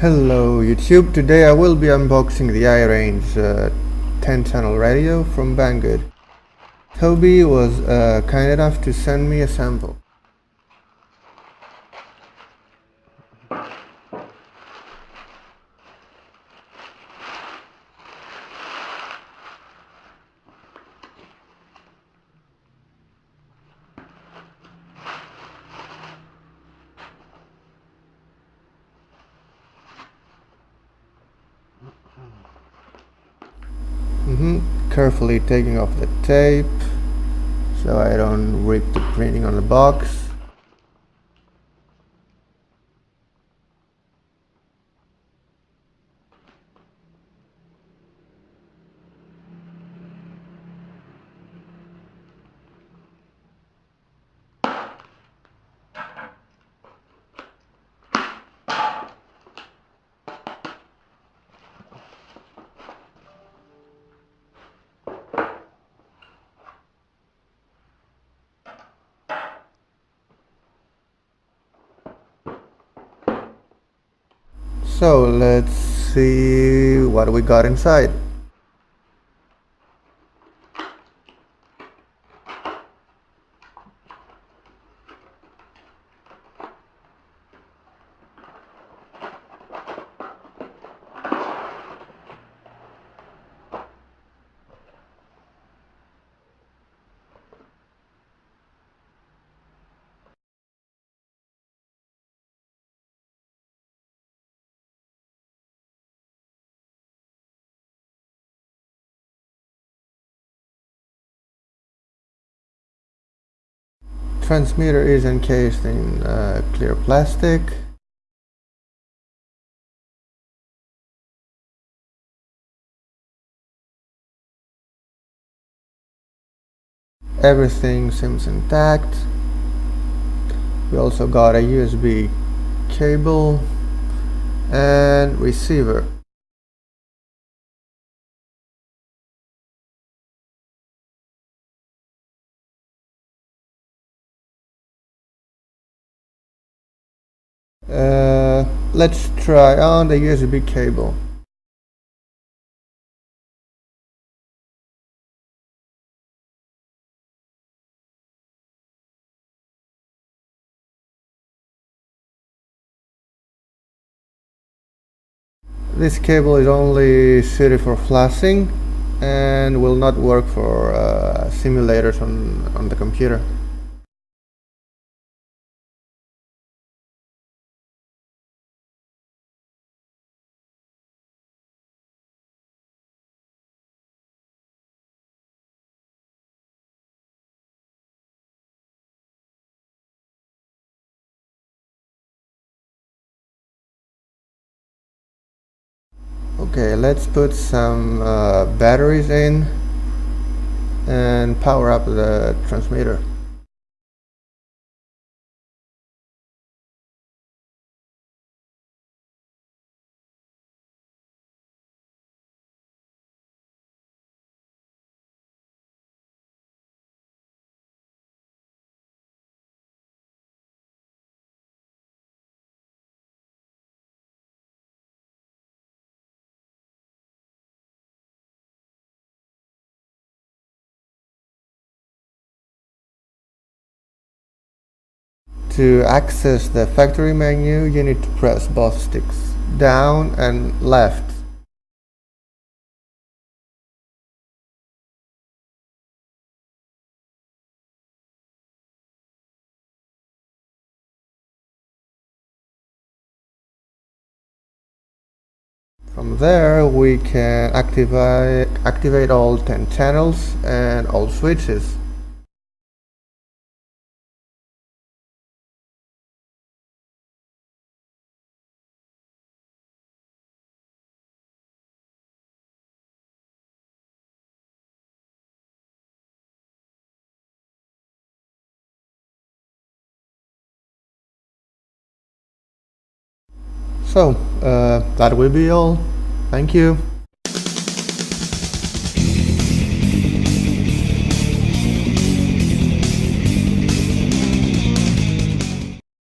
Hello YouTube, today I will be unboxing the iRange 10-channel radio from Banggood. Toby was kind enough to send me a sample. Carefully taking off the tape so I don't rip the printing on the box. So let's see what we got inside. Transmitter is encased in clear plastic. Everything seems intact. We also got a USB cable and receiver. Let's try on the USB cable. This cable is only suited for flashing and will not work for simulators on the computer. Okay, let's put some batteries in and power up the transmitter. To access the factory menu, you need to press both sticks down and left. From there we can activate all 10 channels and all switches. So that will be all. Thank you.